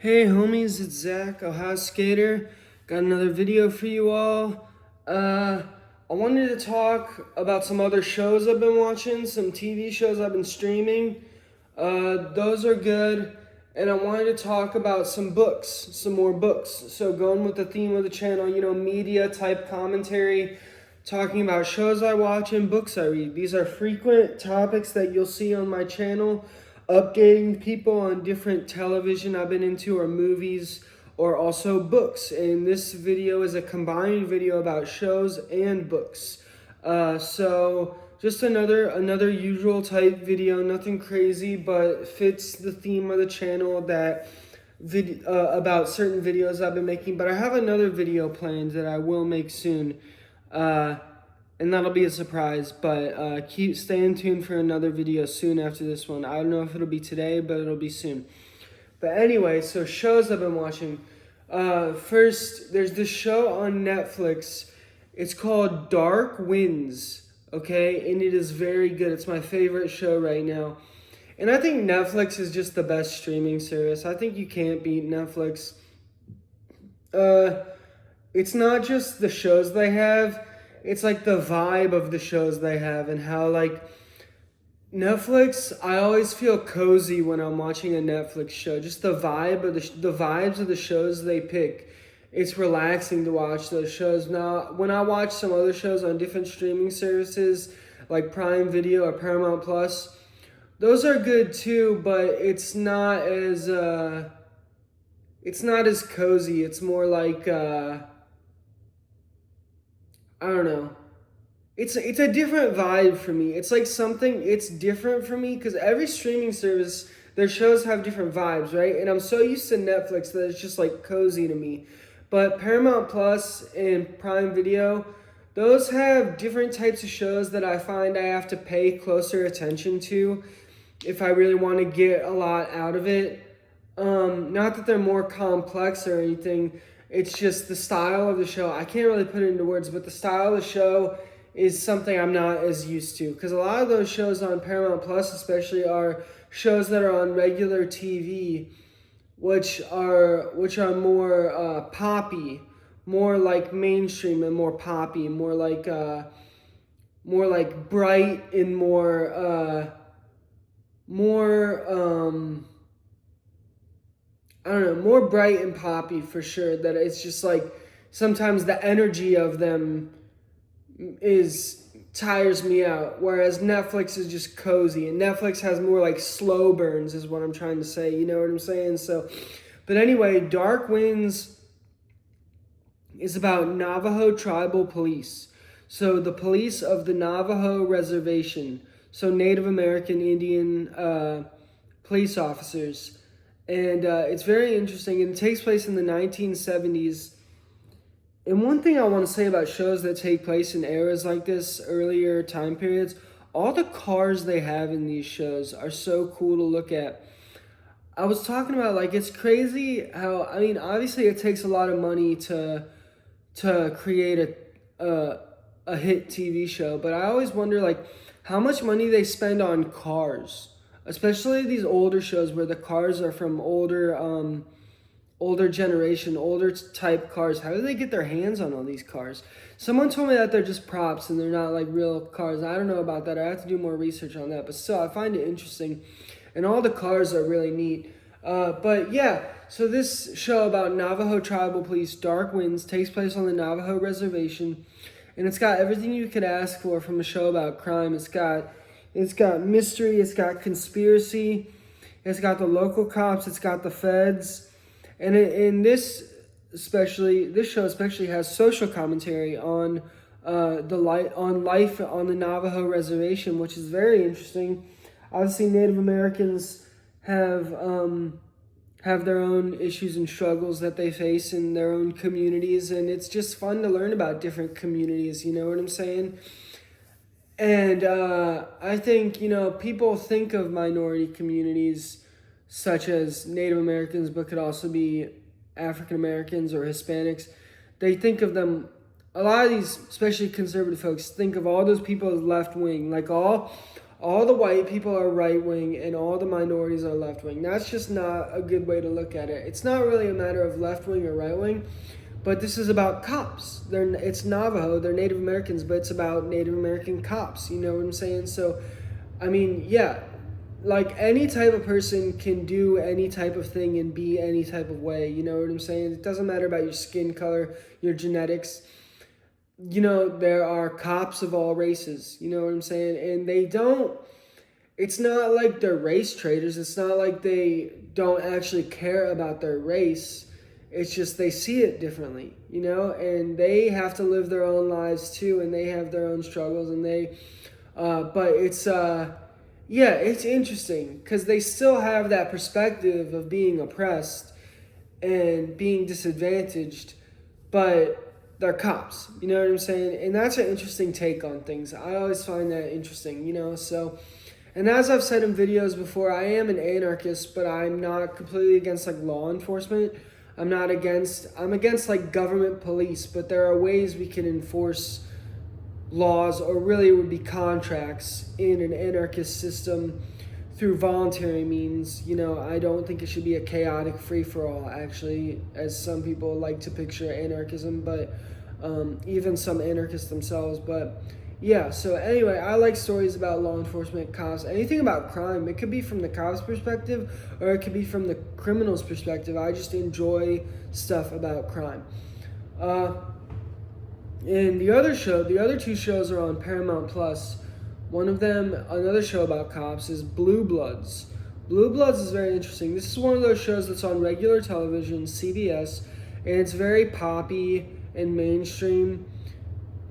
Hey homies, it's Zach, Ohio Skater. Got another video for you all. I wanted to talk about some other shows I've been watching, some TV shows I've been streaming. Those are good. And I wanted to talk about some books, some more books. So going with the theme of the channel, media type commentary, talking about shows I watch and books I read. These are frequent topics that you'll see on my channel, updating people on different television I've been into or movies or also books. And this video is a combined video about shows and books. So just another usual type video, nothing crazy, but fits the theme of the channel that about certain videos I've been making. But I have another video planned that I will make soon. And that'll be a surprise, but keep staying tuned for another video soon after this one. I don't know if it'll be today, but it'll be soon. But anyway, so shows I've been watching. First, there's this show on Netflix. It's called Dark Winds, okay? And it is very good. It's my favorite show right now. And I think Netflix is just the best streaming service. I think you can't beat Netflix. It's not just the shows they have. It's like the vibe of the shows they have and how like Netflix, I always feel cozy when I'm watching a Netflix show. Just the vibe of the vibes of the shows they pick. It's relaxing to watch those shows. Now, when I watch some other shows on different streaming services like Prime Video or Paramount Plus, those are good too, but it's not as cozy. It's more like I don't know. It's a different vibe for me. It's like it's different for me because every streaming service, their shows have different vibes, right? And I'm so used to Netflix that it's just like cozy to me. But Paramount Plus and Prime Video, those have different types of shows that I find I have to pay closer attention to if I really want to get a lot out of it. Not that they're more complex or anything. It's just the style of the show. I can't really put it into words, but the style of the show is something I'm not as used to. Because a lot of those shows on Paramount Plus especially are shows that are on regular TV, which are more poppy, more like mainstream and more poppy, more like bright and I don't know, more bright and poppy for sure. That it's just like sometimes the energy of them tires me out, whereas Netflix is just cozy, and Netflix has more like slow burns is what I'm trying to say, you know what I'm saying? So, but anyway, Dark Winds is about Navajo tribal police. So the police of the Navajo reservation, so Native American Indian police officers. And it's very interesting, and it takes place in the 1970s. And one thing I want to say about shows that take place in eras like this, earlier time periods, all the cars they have in these shows are so cool to look at. I was talking about, like, it's crazy how, I mean, obviously it takes a lot of money to create a hit TV show, but I always wonder, like, how much money they spend on cars. Especially these older shows where the cars are from older generation, older type cars. How do they get their hands on all these cars? Someone told me that they're just props and they're not like real cars. I don't know about that. I have to do more research on that. But still, I find it interesting. And all the cars are really neat. But yeah, so this show about Navajo tribal police, Dark Winds, takes place on the Navajo reservation. And it's got everything you could ask for from a show about crime. It's got mystery, it's got conspiracy, it's got the local cops, it's got the feds. And this show especially has social commentary on life on the Navajo reservation, which is very interesting. Obviously, Native Americans have their own issues and struggles that they face in their own communities, and it's just fun to learn about different communities, you know what I'm saying? And I think, people think of minority communities such as Native Americans, but could also be African Americans or Hispanics. They think of them, a lot of these, especially conservative folks, think of all those people as left wing. Like all all the white people are right wing and all the minorities are left wing. That's just not a good way to look at it. It's not really a matter of left wing or right wing, but this is about cops. It's Navajo, they're Native Americans, but it's about Native American cops. You know what I'm saying? So, I mean, yeah, like any type of person can do any type of thing and be any type of way. You know what I'm saying? It doesn't matter about your skin color, your genetics. You know, there are cops of all races. You know what I'm saying? And they don't, it's not like they're race traitors. It's not like they don't actually care about their race. It's just they see it differently, you know, and they have to live their own lives too, and they have their own struggles, and but yeah, it's interesting because they still have that perspective of being oppressed and being disadvantaged, but they're cops, you know what I'm saying? And that's an interesting take on things. I always find that interesting, you know, so. And as I've said in videos before, I am an anarchist, but I'm not completely against like law enforcement. I'm against like government police, but there are ways we can enforce laws, or really it would be contracts, in an anarchist system through voluntary means. You know, I don't think it should be a chaotic free-for-all, actually, as some people like to picture anarchism, but even some anarchists themselves. But yeah, so anyway, I like stories about law enforcement, cops, anything about crime. It could be from the cops' perspective or it could be from the criminal's perspective. I just enjoy stuff about crime. And the other two shows are on Paramount Plus. One of them, another show about cops, is Blue Bloods. Blue Bloods is very interesting. This is one of those shows that's on regular television, CBS, and it's very poppy and mainstream.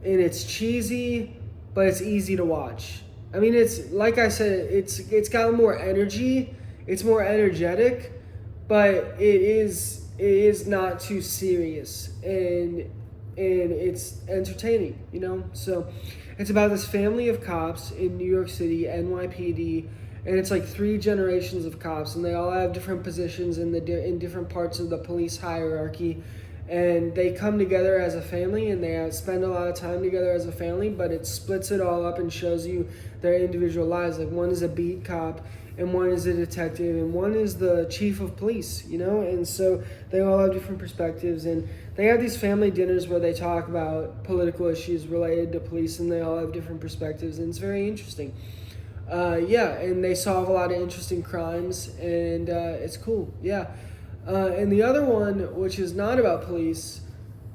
And it's cheesy, but it's easy to watch. I mean, it's like I said, it's got more energy, it's more energetic, but it is not too serious, and it's entertaining, you know. So it's about this family of cops in New York City, NYPD, and it's like 3 generations of cops, and they all have different positions in different parts of the police hierarchy. And they come together as a family, and they spend a lot of time together as a family, but it splits it all up and shows you their individual lives. Like, one is a beat cop, and one is a detective, and one is the chief of police, you know? And so they all have different perspectives, and they have these family dinners where they talk about political issues related to police, and they all have different perspectives, and it's very interesting. Yeah, and they solve a lot of interesting crimes, and it's cool, yeah. And the other one, which is not about police,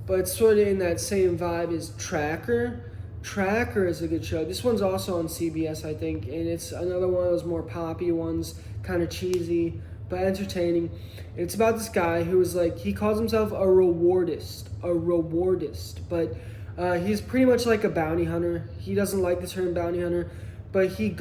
but sort of in that same vibe, is Tracker. Tracker is a good show. This one's also on CBS, I think, and it's another one of those more poppy ones, kind of cheesy, but entertaining. It's about this guy who is like, he calls himself a rewardist, but he's pretty much like a bounty hunter. He doesn't like the term bounty hunter, but he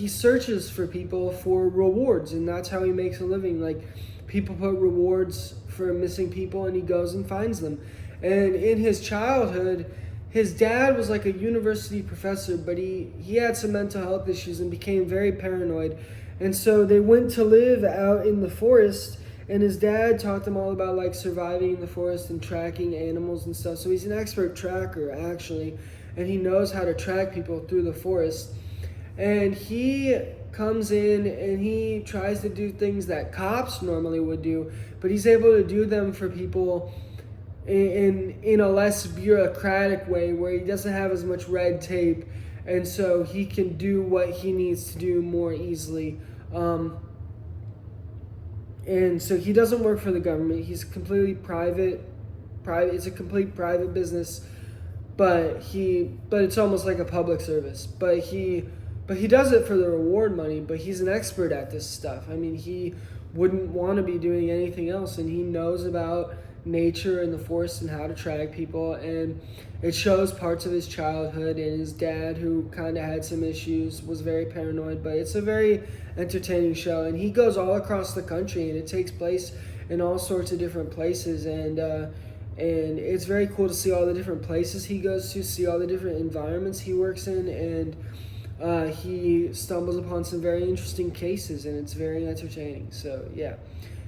searches for people for rewards, and that's how he makes a living. Like, people put rewards for missing people, and he goes and finds them. And in his childhood, his dad was like a university professor, but he had some mental health issues and became very paranoid. And so they went to live out in the forest, and his dad taught them all about like surviving in the forest and tracking animals and stuff. So he's an expert tracker, actually, and he knows how to track people through the forest. And he comes in and he tries to do things that cops normally would do, but he's able to do them for people in a less bureaucratic way, where he doesn't have as much red tape, and so he can do what he needs to do more easily. And so he doesn't work for the government. He's completely private. It's a complete private business, but it's almost like a public service. But he does it for the reward money, but he's an expert at this stuff. I mean, he wouldn't want to be doing anything else, and he knows about nature and the forest and how to track people, and it shows parts of his childhood, and his dad, who kind of had some issues, was very paranoid. But it's a very entertaining show, and he goes all across the country, and it takes place in all sorts of different places, and it's very cool to see all the different places he goes to, see all the different environments he works in, and he stumbles upon some very interesting cases, and it's very entertaining. So yeah,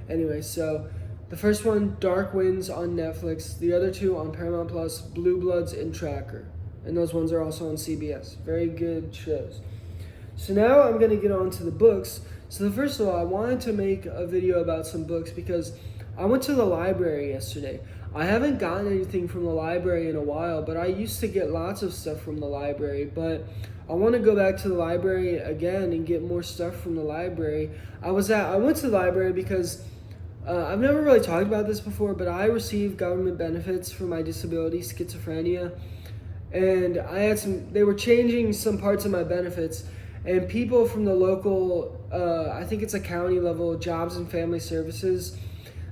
anyway, so the first one, Dark Winds, on Netflix. The other 2 on Paramount Plus, Blue Bloods and Tracker. And those ones are also on CBS. Very good shows. So now I'm going to get on to the books. So first of all, I wanted to make a video about some books because I went to the library yesterday. I haven't gotten anything from the library in a while, but I used to get lots of stuff from the library. But I want to go back to the library again and get more stuff from the library. I went to the library because I've never really talked about this before, but I received government benefits for my disability, schizophrenia, and they were changing some parts of my benefits, and people from the local, I think it's a county level, Jobs and Family Services,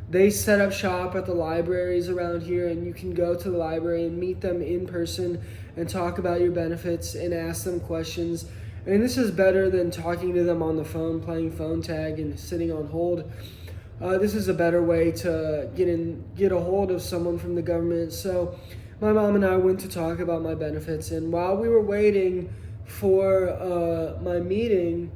they set up shop at the libraries around here, and you can go to the library and meet them in person and talk about your benefits and ask them questions. And this is better than talking to them on the phone, playing phone tag and sitting on hold. This is a better way to get a hold of someone from the government. So my mom and I went to talk about my benefits, and while we were waiting for my meeting,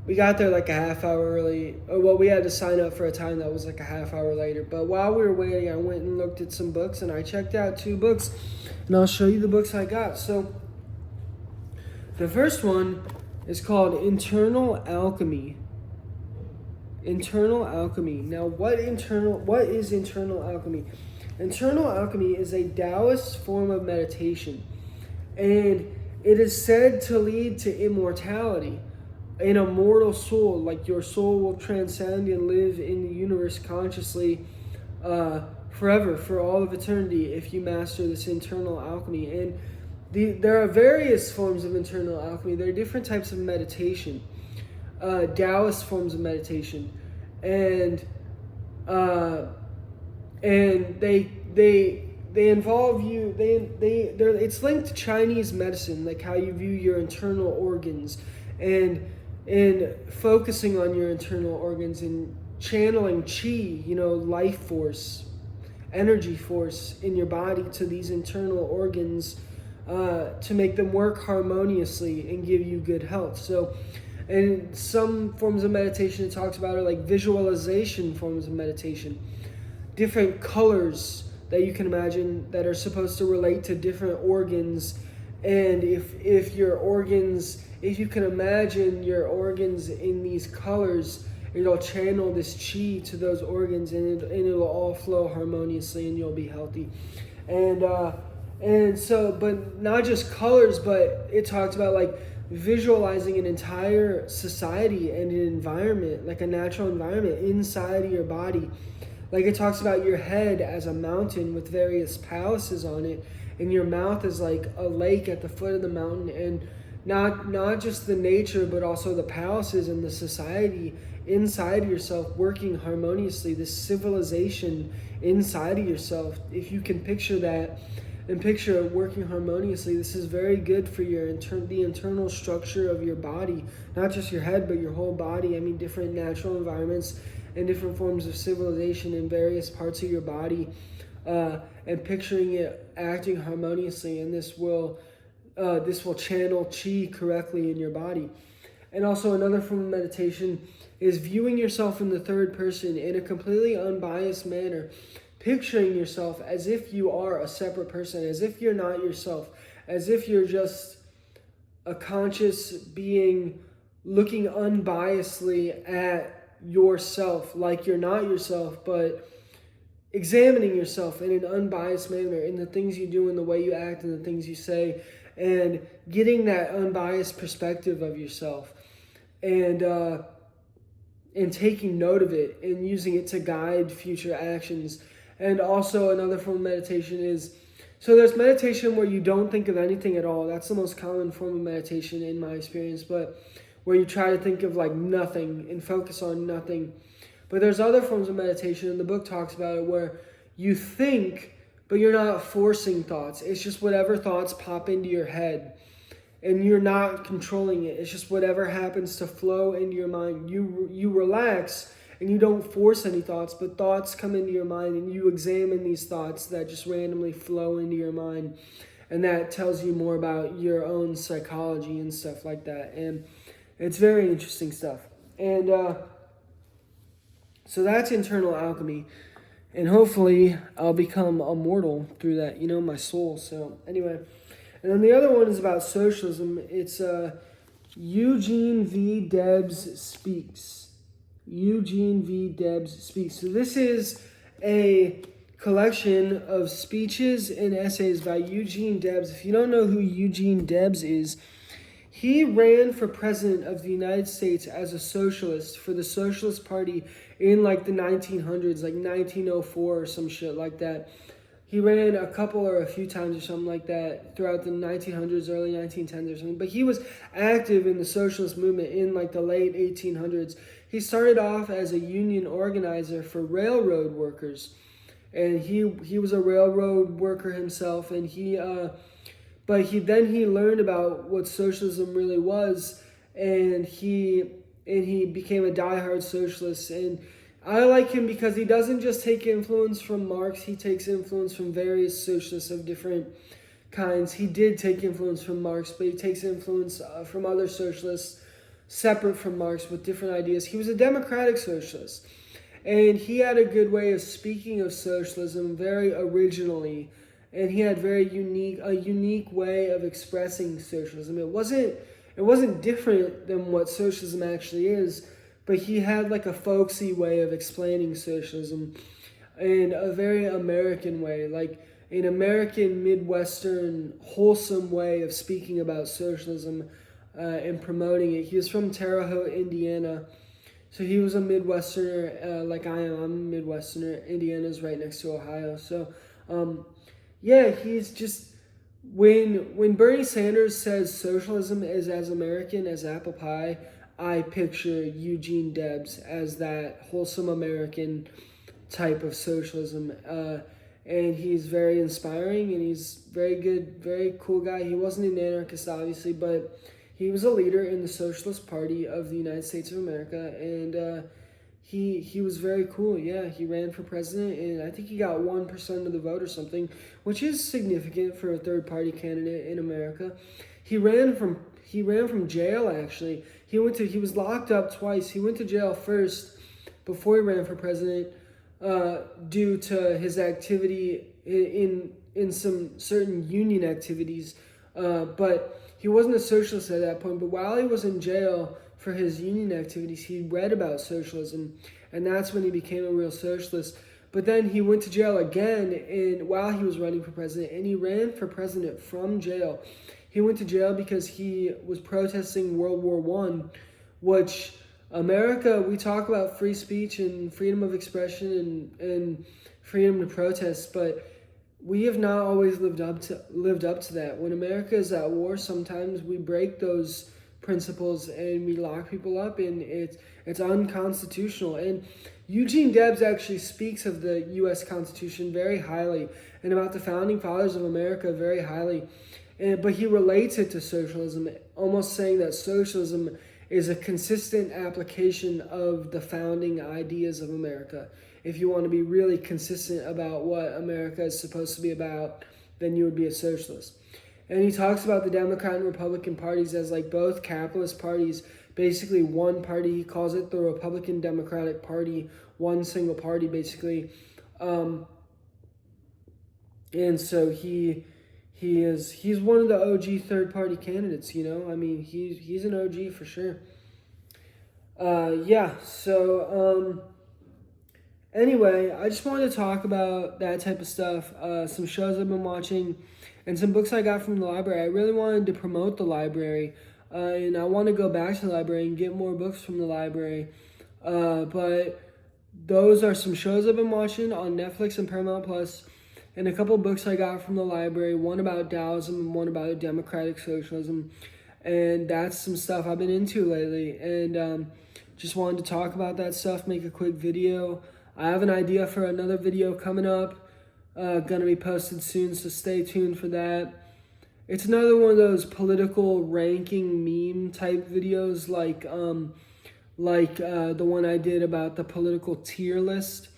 we got there like a half hour early. Well, we had to sign up for a time that was like a half hour later. But while we were waiting, I went and looked at some books, and I checked out 2 books, and I'll show you the books I got. So the first one is called Internal Alchemy. Internal Alchemy. Now, what is internal alchemy? Internal alchemy is a Taoist form of meditation, and it is said to lead to immortality. An immortal soul, like your soul will transcend and live in the universe consciously forever, for all of eternity, if you master this internal alchemy. And there are various forms of internal alchemy. There are different types of meditation, Taoist forms of meditation, and they involve you. It's linked to Chinese medicine, like how you view your internal organs, and focusing on your internal organs and channeling chi, life force, energy force in your body to these internal organs to make them work harmoniously and give you good health. So, and some forms of meditation it talks about are like visualization forms of meditation, different colors that you can imagine that are supposed to relate to different organs. And if you can imagine your organs in these colors, it'll channel this chi to those organs, and it'll all flow harmoniously, and you'll be healthy. And so, but not just colors, but it talks about like visualizing an entire society and an environment, like a natural environment inside of your body. Like it talks about your head as a mountain with various palaces on it, and your mouth is like a lake at the foot of the mountain, and not just the nature, but also the palaces and the society inside of yourself working harmoniously, this civilization inside of yourself. If you can picture that and picture it working harmoniously, this is very good for the internal structure of your body, not just your head, but your whole body. I mean, different natural environments and different forms of civilization in various parts of your body, and picturing it acting harmoniously, and this will channel chi correctly in your body. And also another form of meditation is viewing yourself in the third person in a completely unbiased manner, picturing yourself as if you are a separate person, as if you're not yourself, as if you're just a conscious being looking unbiasedly at yourself, like you're not yourself, but examining yourself in an unbiased manner in the things you do and the way you act and the things you say, and getting that unbiased perspective of yourself, and taking note of it and using it to guide future actions. And also another form of meditation is, so there's meditation where you don't think of anything at all. That's the most common form of meditation in my experience, but where you try to think of like nothing and focus on nothing. But there's other forms of meditation, and the book talks about it, where you think, but you're not forcing thoughts. It's just whatever thoughts pop into your head, and you're not controlling it. It's just whatever happens to flow into your mind. You relax, and you don't force any thoughts, but thoughts come into your mind, and you examine these thoughts that just randomly flow into your mind, and that tells you more about your own psychology and stuff like that. And it's very interesting stuff. And so that's internal alchemy. And hopefully I'll become immortal through that, my soul. So anyway, and then the other one is about socialism. It's Eugene V. Debs Speaks. Eugene V. Debs Speaks. So this is a collection of speeches and essays by Eugene Debs. If you don't know who Eugene Debs is, he ran for president of the United States as a socialist for the Socialist Party in like the 1900s, like 1904 or some shit like that. He ran a couple or a few times or something like that throughout the 1900s, early 1910s or something. But he was active in the socialist movement in like the late 1800s. He started off as a union organizer for railroad workers. And he was a railroad worker himself, and he learned about what socialism really was, and he became a diehard socialist. And I like him because he doesn't just take influence from Marx, he takes influence from various socialists of different kinds. He did take influence from Marx, but he takes influence from other socialists separate from Marx with different ideas. He was a democratic socialist, and he had a good way of speaking of socialism very originally, and he had a unique way of expressing socialism. It wasn't different than what socialism actually is, but he had like a folksy way of explaining socialism in a very American way, like an American Midwestern wholesome way of speaking about socialism and promoting it. He was from Terre Haute, Indiana, so he was a Midwesterner like I am. I'm a Midwesterner. Indiana's right next to Ohio, so he's just when Bernie Sanders says socialism is as American as apple pie, I picture Eugene Debs as that wholesome American type of socialism. And he's very inspiring, and he's very good, very cool guy. He wasn't an anarchist, obviously, but he was a leader in the Socialist Party of the United States of America, and he was very cool. Yeah, he ran for president, and I think he got 1% of the vote or something, which is significant for a third-party candidate in America. He ran from jail, actually. He was locked up twice. He went to jail first before he ran for president due to his activity in some certain union activities. But he wasn't a socialist at that point. But while he was in jail for his union activities, he read about socialism, and that's when he became a real socialist. But then he went to jail again while he was running for president, and he ran for president from jail. He went to jail because he was protesting World War I, which America, we talk about free speech and freedom of expression and freedom to protest, but we have not always lived up to that. When America is at war, sometimes we break those principles and we lock people up, and it's unconstitutional. And Eugene Debs actually speaks of the U.S. Constitution very highly, and about the founding fathers of America very highly. But he relates it to socialism, almost saying that socialism is a consistent application of the founding ideas of America. If you want to be really consistent about what America is supposed to be about, then you would be a socialist. And he talks about the Democrat and Republican parties as like both capitalist parties, basically one party. He calls it the Republican Democratic Party, one single party basically. And so he's one of the OG third party candidates, you know? I mean, he's an OG for sure. Anyway, I just wanted to talk about that type of stuff, some shows I've been watching, and some books I got from the library. I really wanted to promote the library, and I want to go back to the library and get more books from the library. But those are some shows I've been watching on Netflix and Paramount Plus, and a couple books I got from the library, one about Taoism and one about democratic socialism. And that's some stuff I've been into lately, and just wanted to talk about that stuff, make a quick video. I have an idea for another video coming up, gonna be posted soon, so stay tuned for that. It's another one of those political ranking meme type videos, like the one I did about the political tier list.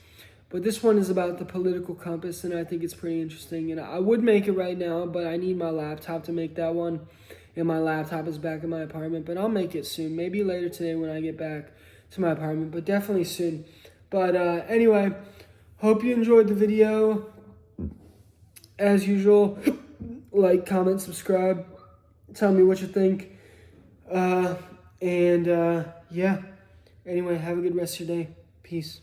But this one is about the political compass, and I think it's pretty interesting. And I would make it right now, but I need my laptop to make that one, and my laptop is back in my apartment. But I'll make it soon, maybe later today when I get back to my apartment, but definitely soon. But anyway, hope you enjoyed the video. As usual, like, comment, subscribe. Tell me what you think. Uh, and yeah. Anyway, have a good rest of your day. Peace.